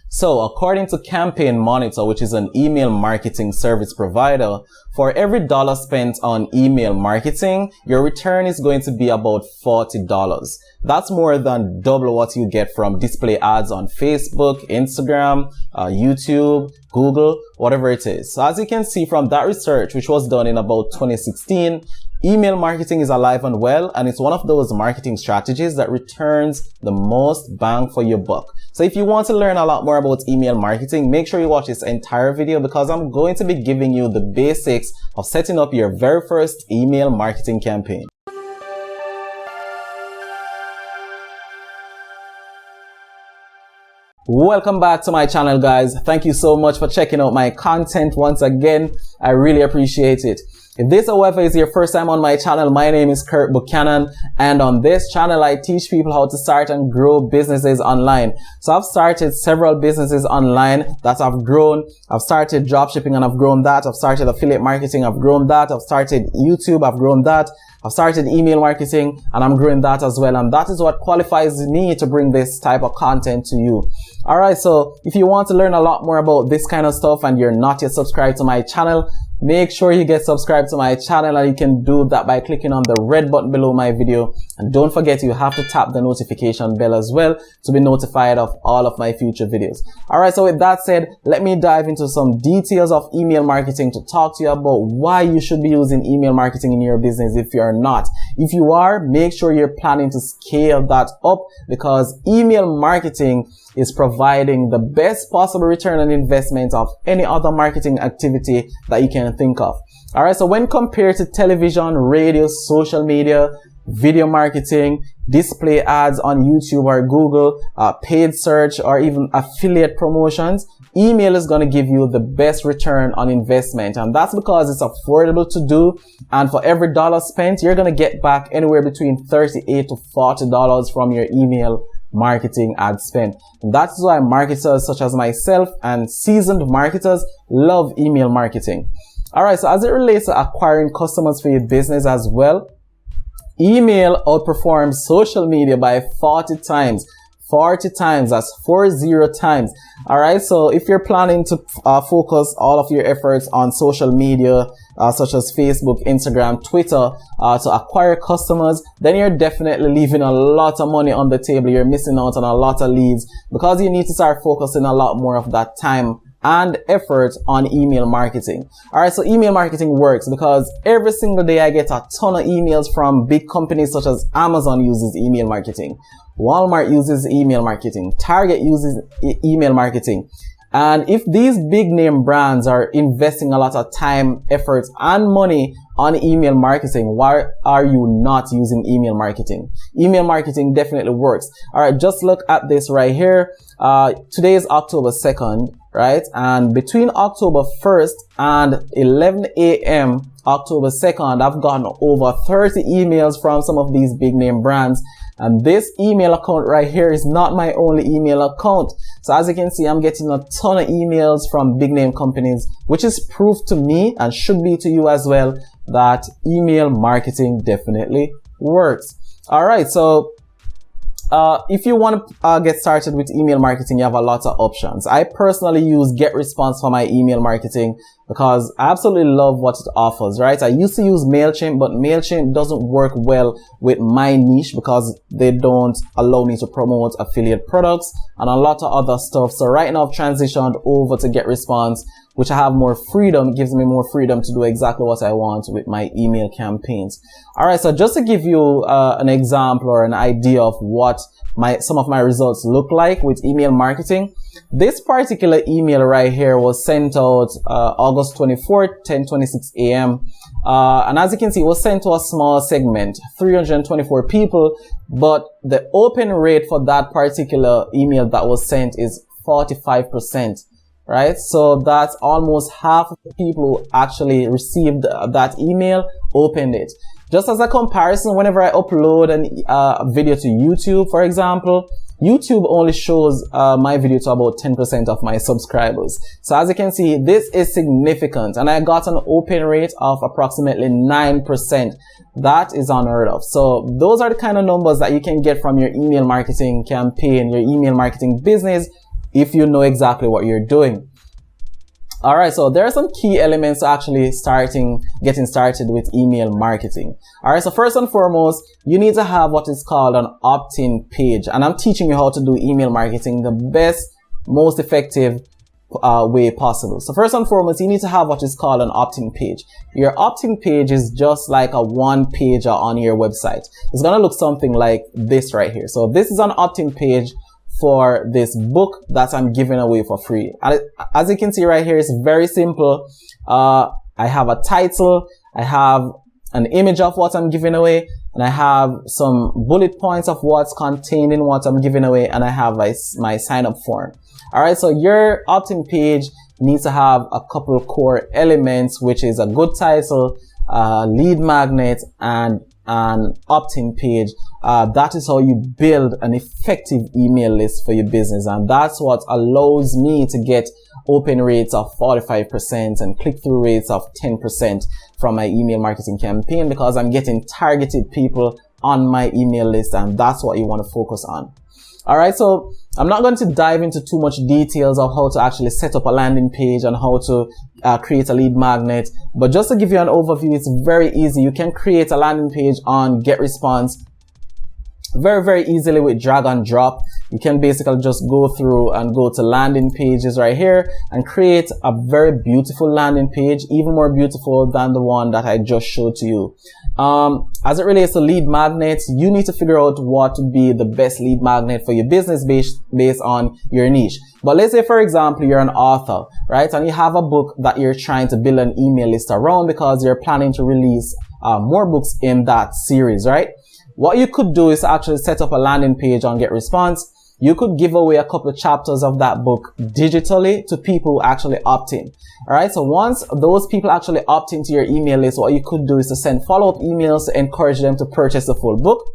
So according to Campaign Monitor, which is an email marketing service provider, for every dollar spent on email marketing, your return is going to be about $40. That's more than double what you get from display ads on Facebook, Instagram, YouTube, Google, whatever it is. So as you can see from that research, which was done in about 2016, email marketing is alive and well, and it's one of those marketing strategies that returns the most bang for your buck. So if you want to learn a lot more about email marketing, make sure you watch this entire video because I'm going to be giving you the basics of setting up your very first email marketing campaign. Welcome back to my channel, guys. Thank you so much for checking out my content once again. I really appreciate it. If this, however, is your first time on my channel, my name is Kirk Buchanan, and on this channel, I teach people how to start and grow businesses online. So I've started several businesses online that I've grown. I've started dropshipping and I've grown that. I've started affiliate marketing. I've grown that. I've started YouTube. I've grown that. I've started email marketing and I'm growing that as well. And that is what qualifies me to bring this type of content to you. Alright, so if you want to learn a lot more about this kind of stuff and you're not yet subscribed to my channel, make sure you get subscribed to my channel, and you can do that by clicking on the red button below my video. And don't forget, you have to tap the notification bell as well to be notified of all of my future videos. Alright, so with that said, let me dive into some details of email marketing to talk to you about why you should be using email marketing in your business if you're not. If you are, make sure you're planning to scale that up because email marketing is providing the best possible return on investment of any other marketing activity that you can think of. Alright, so when compared to television, radio, social media, video marketing, display ads on YouTube or Google, paid search, or even affiliate promotions, email is going to give you the best return on investment. And that's because it's affordable to do. And for every dollar spent, you're going to get back anywhere between $38 to $40 from your email marketing ad spend. And that's why marketers such as myself and seasoned marketers love email marketing. Alright, so as it relates to acquiring customers for your business as well, email outperforms social media by 40 times. 40 times, that's 40 times. Alright, so if you're planning to focus all of your efforts on social media, such as Facebook, Instagram, Twitter, to acquire customers, then you're definitely leaving a lot of money on the table. You're missing out on a lot of leads because you need to start focusing a lot more of that time and effort on email marketing. Alright, so email marketing works because every single day I get a ton of emails from big companies such as Amazon uses email marketing, Walmart uses email marketing, Target uses email marketing. And if these big name brands are investing a lot of time, effort, and money on email marketing, why are you not using email marketing? Email marketing definitely works. Alright, just look at this right here. Today is October 2nd, right? And between October 1st and 11 a.m. October 2nd, I've gotten over 30 emails from some of these big name brands. And this email account right here is not my only email account. So as you can see, I'm getting a ton of emails from big name companies, which is proof to me and should be to you as well that email marketing definitely works. Alright, so if you want to get started with email marketing, you have a lot of options. I personally use GetResponse for my email marketing because I absolutely love what it offers, right? I used to use MailChimp, but MailChimp doesn't work well with my niche because they don't allow me to promote affiliate products and a lot of other stuff. So right now I've transitioned over to GetResponse, which I have more freedom, gives me more freedom to do exactly what I want with my email campaigns. Alright, so just to give you an example or an idea of what some of my results look like with email marketing, this particular email right here was sent out August 24th, 10:26 a.m. And as you can see, it was sent to a small segment, 324 people, but the open rate for that particular email that was sent is 45%. Right? So that's almost half of the people who actually received that email opened it. Just as a comparison, whenever I upload a video to YouTube, for example, YouTube only shows my video to about 10% of my subscribers. So as you can see, this is significant, and I got an open rate of approximately 9%. That is unheard of. So those are the kind of numbers that you can get from your email marketing campaign, your email marketing business, if you know exactly what you're doing. All right, so there are some key elements to actually getting started with email marketing. All right, so first and foremost, you need to have what is called an opt-in page. And I'm teaching you how to do email marketing the best, most effective way possible. So first and foremost, you need to have what is called an opt-in page. Your opt-in page is just like a one-pager on your website. It's going to look something like this right here. So this is an opt-in page for this book that I'm giving away for free. As you can see right here, it's very simple. I have a title, I have an image of what I'm giving away, and I have some bullet points of what's contained in what I'm giving away, and I have my sign up form. All right, so your opt-in page needs to have a couple of core elements, which is a good title, lead magnet, and an opt-in page. That is how you build an effective email list for your business, and that's what allows me to get open rates of 45% and click-through rates of 10% from my email marketing campaign, because I'm getting targeted people on my email list, and that's what you want to focus on. All right, so I'm not going to dive into too much details of how to actually set up a landing page and how to create a lead magnet, but just to give you an overview, it's very easy. You can create a landing page on GetResponse very easily with drag and drop. You can basically just go through and go to landing pages right here and create a very beautiful landing page, even more beautiful than the one that I just showed to you. As it relates to lead magnets, you need to figure out what would be the best lead magnet for your business based on your niche. But let's say, for example, you're an author, right? And you have a book that you're trying to build an email list around because you're planning to release more books in that series, right? What you could do is actually set up a landing page on GetResponse. You could give away a couple of chapters of that book digitally to people who actually opt in. All right. So once those people actually opt into your email list, what you could do is to send follow-up emails to encourage them to purchase the full book.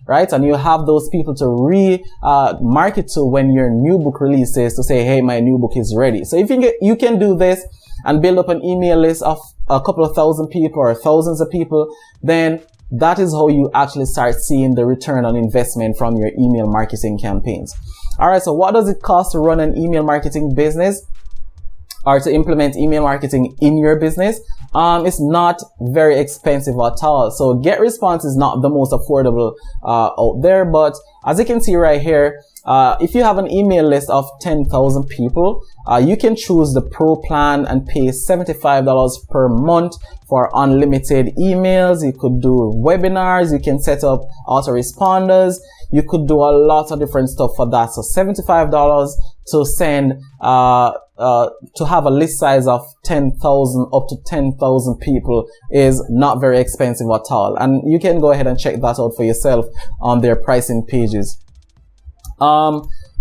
Right. And you have those people to market to when your new book releases to say, hey, my new book is ready. So if you can do this and build up an email list of a couple of thousand people or thousands of people, then that is how you actually start seeing the return on investment from your email marketing campaigns. All right. So what does it cost to run an email marketing business or to implement email marketing in your business? It's not very expensive at all. So GetResponse is not the most affordable out there, but as you can see right here, if you have an email list of 10,000 people, you can choose the pro plan and pay $75 per month for unlimited emails. You could do webinars. You can set up autoresponders. You could do a lot of different stuff for that. So $75 to send, to have a list size of 10,000 up to 10,000 people is not very expensive at all. And you can go ahead and check that out for yourself on their pricing pages.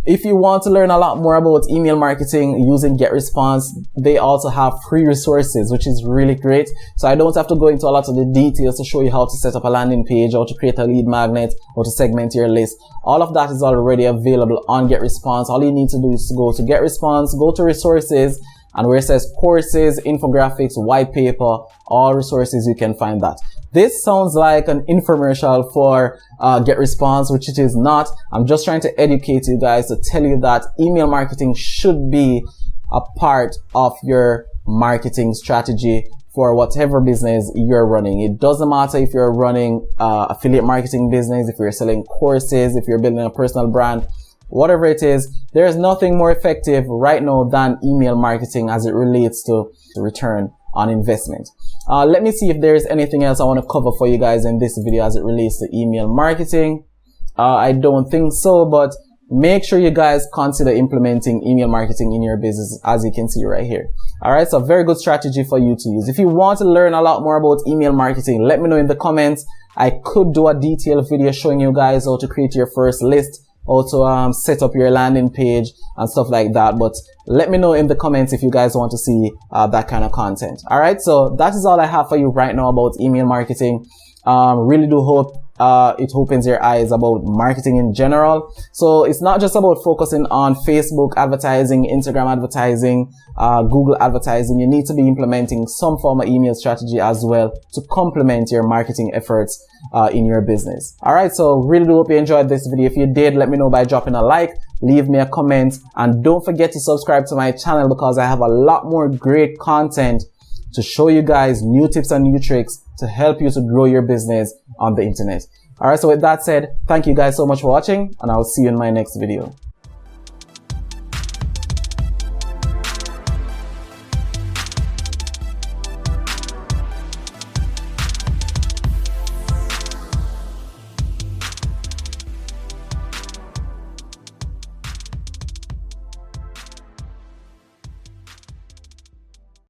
If you want to learn a lot more about email marketing using GetResponse, they also have free resources, which is really great. So I don't have to go into a lot of the details to show you how to set up a landing page, how to create a lead magnet, how to segment your list. All of that is already available on GetResponse. All you need to do is to go to GetResponse, go to resources, and where it says courses, infographics, white paper, all resources, you can find that. This sounds like an infomercial for GetResponse, which it is not. I'm just trying to educate you guys to tell you that email marketing should be a part of your marketing strategy for whatever business you're running. It doesn't matter if you're running affiliate marketing business, if you're selling courses, if you're building a personal brand, whatever it is, there's nothing more effective right now than email marketing as it relates to the return on investment. Let me see if there's anything else I want to cover for you guys in this video as it relates to email marketing. I don't think so, but make sure you guys consider implementing email marketing in your business, as you can see right here. All right. So very good strategy for you to use. If you want to learn a lot more about email marketing, let me know in the comments. I could do a detailed video showing you guys how to create your first list, also set up your landing page and stuff like that. But let me know in the comments if you guys want to see that kind of content. All right, so that is all I have for you right now about email marketing. Really do hope it opens your eyes about marketing in general. So it's not just about focusing on Facebook advertising, Instagram advertising, Google advertising. You need to be implementing some form of email strategy as well to complement your marketing efforts in your business. All right, so really do hope you enjoyed this video. If you did, let me know by dropping a like. leave me a comment, and don't forget to subscribe to my channel because I have a lot more great content to show you guys new tips and new tricks to help you to grow your business on the internet. Alright, so with that said, thank you guys so much for watching, and I'll see you in my next video.